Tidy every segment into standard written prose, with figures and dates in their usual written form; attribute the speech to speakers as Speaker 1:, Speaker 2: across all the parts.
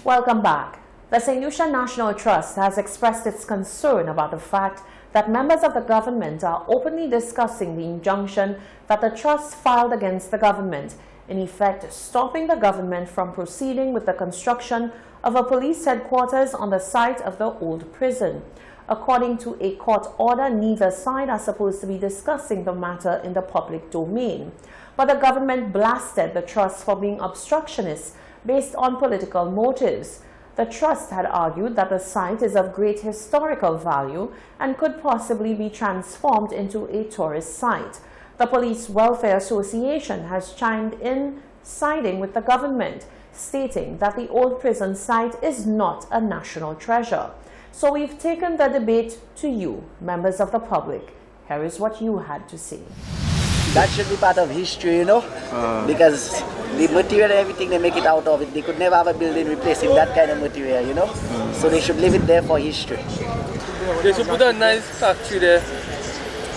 Speaker 1: Welcome back. The St. Lucia National Trust has expressed its concern about the fact that members of the government are openly discussing the injunction that the trust filed against the government, in effect stopping the government from proceeding with the construction of a police headquarters on the site of the old prison. According to a court order, neither side are supposed to be discussing the matter in the public domain. But the government blasted the trust for being obstructionist based on political motives. The trust had argued that the site is of great historical value and could possibly be transformed into a tourist site. The Police Welfare Association has chimed in, siding with the government, stating that the old prison site is not a national treasure. So we've taken the debate to you, members of the public. Here is what you had to say.
Speaker 2: That should be part of history, you know, because the material and everything they make it out of it, they could never have a building replacing that kind of material, you know. So they should leave it there for history.
Speaker 3: They should put a nice factory there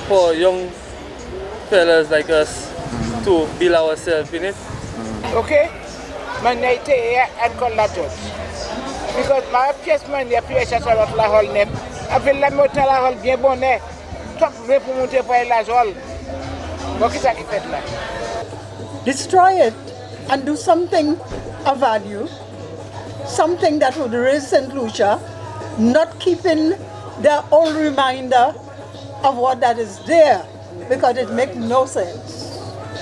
Speaker 3: for young fellas like us to build ourselves in it.
Speaker 4: Okay? Manite and Collatot. Because my pièce man ya pièce sur la hall nem. Avec la moteur la hall bien bonnet. Top pour monter pour la hall.
Speaker 5: Destroy it and do something of value, something that would raise St. Lucia, not keeping the old reminder of what that is there, because it makes no sense.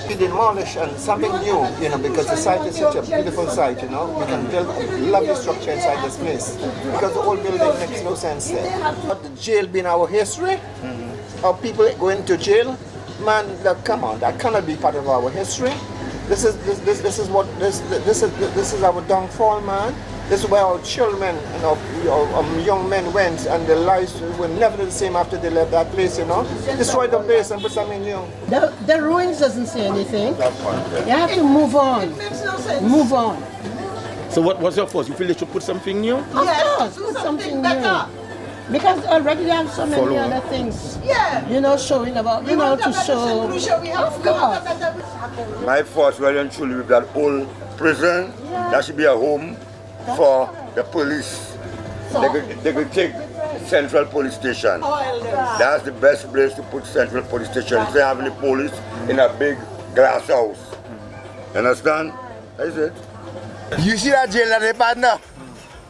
Speaker 6: We demolish and something new, you know, because the site is such a beautiful site, you know. We can build a lovely structure inside this place, because the old building makes no sense there. But the jail being our history, our people going to jail, man, come on, that cannot be part of our history. This is our downfall, man. This is where our children and our young men went, and their lives were never the same after they left that place, you know. Destroy the place and put something new.
Speaker 5: The ruins doesn't say anything. You have to move on. Move on.
Speaker 7: So what's your thoughts? You feel they should put something new?
Speaker 5: Of course, put something new. Because already they have so many other things, you know, showing about, you know, to show. Of course.
Speaker 8: My thoughts well and truly with that old prison, that should be a home for the police. They could take Central Police Station. That's the best place to put Central Police Station. Instead of having the police in a big glass house. Understand? That's it.
Speaker 9: You see that jail that they partner?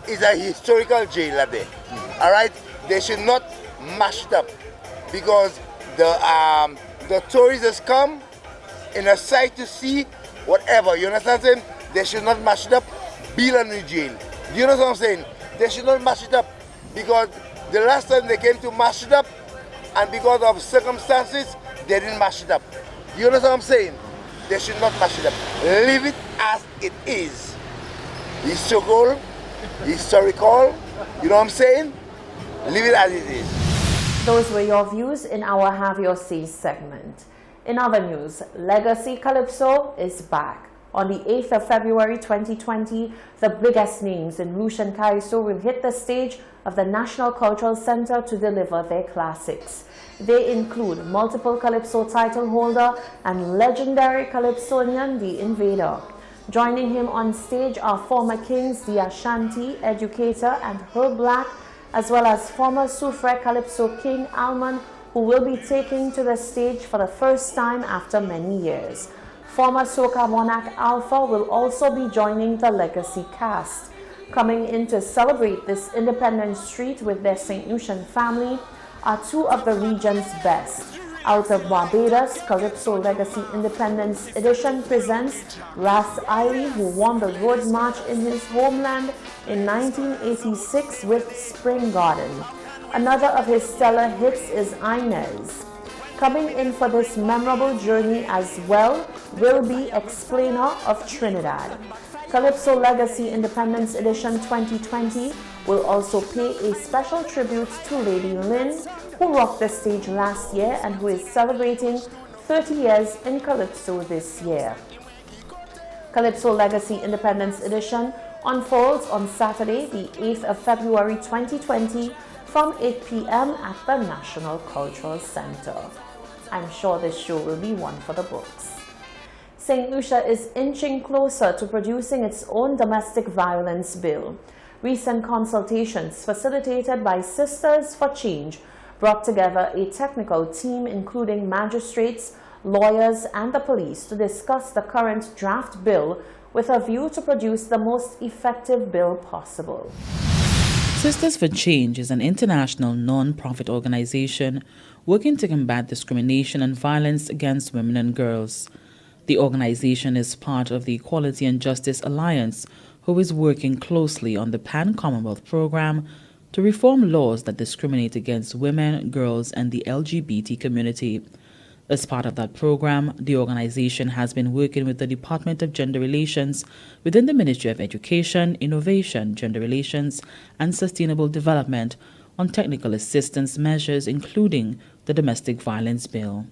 Speaker 9: It's a historical jail there. Alright? They should not mash it up, because the tourists come in a site to see whatever. You understand what I'm saying? They should not mash it up, build a new jail. You know what I'm saying? They should not mash it up, because the last time they came to mash it up, and because of circumstances, they didn't mash it up. You know what I'm saying? They should not mash it up. Leave it as it is. Historical, you know what I'm saying? Leave it as it is.
Speaker 1: Those were your views in our Have Your Say segment. In other news, Legacy Calypso is back. On the 8th of February 2020, the biggest names in Lucian Calypso will hit the stage of the National Cultural Center to deliver their classics. They include multiple Calypso title holder and legendary Calypsonian The Invader. Joining him on stage are former kings The Ashanti, Educator and Herb Black, as well as former Soufre Calypso King Alman, who will be taking to the stage for the first time after many years. Former Soca Monarch Alpha will also be joining the Legacy cast. Coming in to celebrate this independent street with their St. Lucian family are two of the region's best. Out of Barbados, Calypso Legacy Independence Edition presents Ras Irie, who won the Road March in his homeland in 1986 with Spring Garden. Another of his stellar hits is Inez. Coming in for this memorable journey as well will be Explainer of Trinidad. Calypso Legacy Independence Edition 2020 will also pay a special tribute to Lady Lynn, who rocked the stage last year and who is celebrating 30 years in Calypso this year. Calypso Legacy Independence Edition unfolds on Saturday, the 8th of February 2020 from 8 p.m. at the National Cultural Center. I'm sure this show will be one for the books. St. Lucia is inching closer to producing its own domestic violence bill. Recent consultations facilitated by Sisters for Change brought together a technical team including magistrates, lawyers and the police to discuss the current draft bill with a view to produce the most effective bill possible.
Speaker 10: Sisters for Change is an international non-profit organization working to combat discrimination and violence against women and girls. The organization is part of the Equality and Justice Alliance, who is working closely on the Pan-Commonwealth program to reform laws that discriminate against women, girls, and the LGBT community. As part of that program, the organization has been working with the Department of Gender Relations within the Ministry of Education, Innovation, Gender Relations, and Sustainable Development on technical assistance measures, including the Domestic Violence Bill.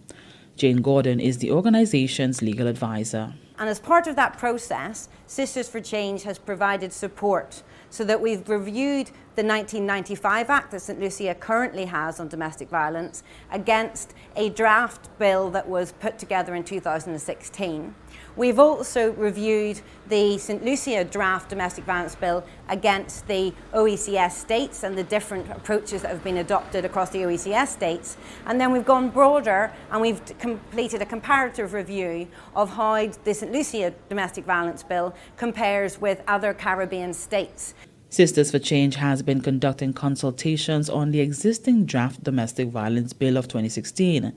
Speaker 10: Jane Gordon is the organization's legal advisor.
Speaker 11: And as part of that process, Sisters for Change has provided support so that we've reviewed the 1995 Act that St. Lucia currently has on domestic violence against a draft bill that was put together in 2016. We've also reviewed the St. Lucia draft domestic violence bill against the OECS states and the different approaches that have been adopted across the OECS states. And then we've gone broader and we've completed a comparative review of how the St. Lucia domestic violence bill compares with other Caribbean states.
Speaker 10: Sisters for Change has been conducting consultations on the existing draft domestic violence bill of 2016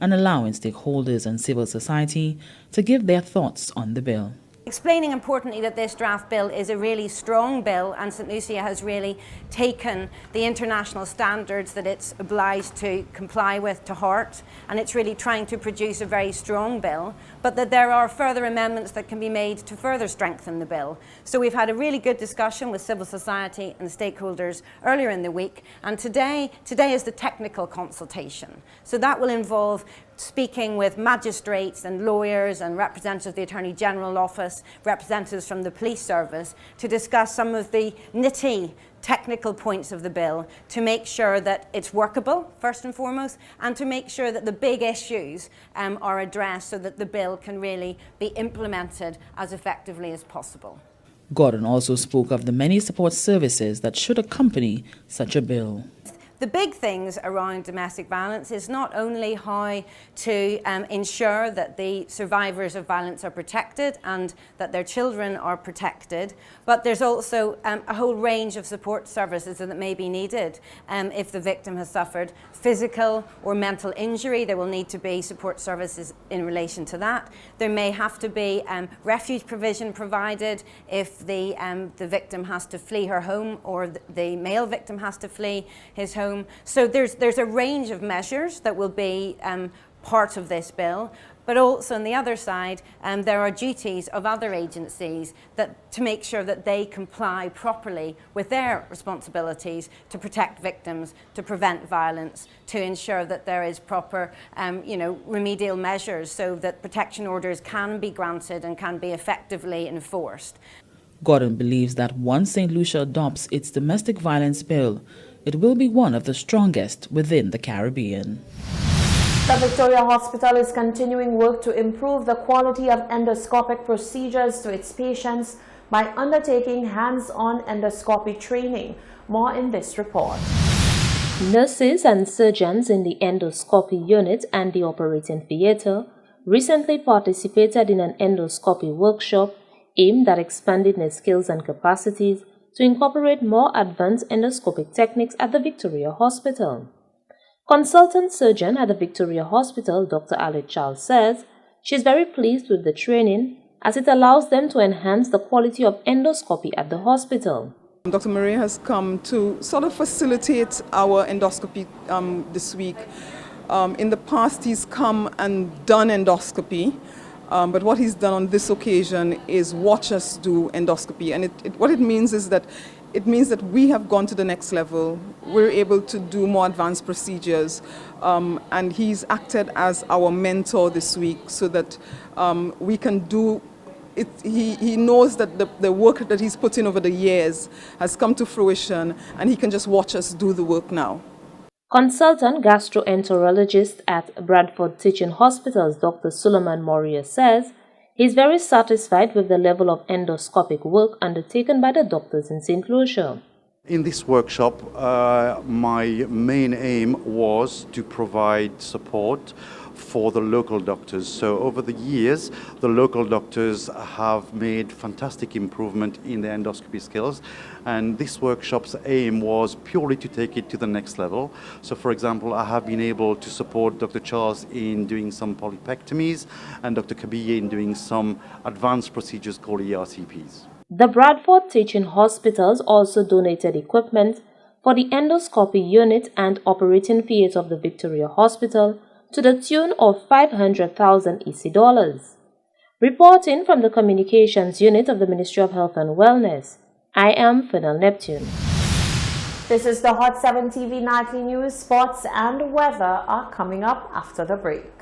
Speaker 10: and allowing stakeholders and civil society to give their thoughts on the bill.
Speaker 11: Explaining importantly that this draft bill is a really strong bill and St. Lucia has really taken the international standards that it's obliged to comply with to heart, and it's really trying to produce a very strong bill, but that there are further amendments that can be made to further strengthen the bill. So we've had a really good discussion with civil society and stakeholders earlier in the week, and today is the technical consultation. So that will involve speaking with magistrates and lawyers and representatives of the Attorney General Office, representatives from the police service, to discuss some of the nitty technical points of the bill to make sure that it's workable, first and foremost, and to make sure that the big issues are addressed so that the bill can really be implemented as effectively as possible.
Speaker 10: Gordon also spoke of the many support services that should accompany such a bill.
Speaker 11: The big things around domestic violence is not only how to ensure that the survivors of violence are protected and that their children are protected, but there's also a whole range of support services that may be needed. If the victim has suffered physical or mental injury, there will need to be support services in relation to that. There may have to be refuge provision provided if the victim has to flee her home or the male victim has to flee his home. So there's a range of measures that will be part of this bill, but also on the other side there are duties of other agencies to make sure that they comply properly with their responsibilities to protect victims, to prevent violence, to ensure that there is proper remedial measures so that protection orders can be granted and can be effectively enforced.
Speaker 10: Gordon believes that once St. Lucia adopts its domestic violence bill, it will be one of the strongest within the Caribbean.
Speaker 1: The Victoria Hospital is continuing work to improve the quality of endoscopic procedures to its patients by undertaking hands-on endoscopy training. More in this report.
Speaker 12: Nurses and surgeons in the endoscopy unit and the operating theatre recently participated in an endoscopy workshop aimed at expanding their skills and capacities to incorporate more advanced endoscopic techniques at the Victoria Hospital. Consultant surgeon at the Victoria Hospital, Dr. Alec Charles, says she is very pleased with the training as it allows them to enhance the quality of endoscopy at the hospital.
Speaker 13: Dr. Maria has come to sort of facilitate our endoscopy this week. In the past, he's come and done endoscopy. But what he's done on this occasion is watch us do endoscopy. And what it means is that we have gone to the next level. We're able to do more advanced procedures. And he's acted as our mentor this week so that we can do it. He knows that the work that he's put in over the years has come to fruition, and he can just watch us do the work now.
Speaker 12: Consultant gastroenterologist at Bradford Teaching Hospitals, Dr. Suleiman Moria, says He is very satisfied with the level of endoscopic work undertaken by the doctors in St. Lucia.
Speaker 14: In this workshop, my main aim was to provide support for the local doctors. So over the years, the local doctors have made fantastic improvement in their endoscopy skills, and this workshop's aim was purely to take it to the next level. So for example, I have been able to support Dr. Charles in doing some polypectomies and Dr. Kabiyé in doing some advanced procedures called ERCPs.
Speaker 12: The Bradford Teaching Hospitals also donated equipment for the endoscopy unit and operating theatre of the Victoria Hospital to the tune of 500,000 EC dollars. Reporting from the Communications Unit of the Ministry of Health and Wellness, I am Fennel Neptune.
Speaker 1: This is the Hot 7 TV Nightly News. Sports and weather are coming up after the break.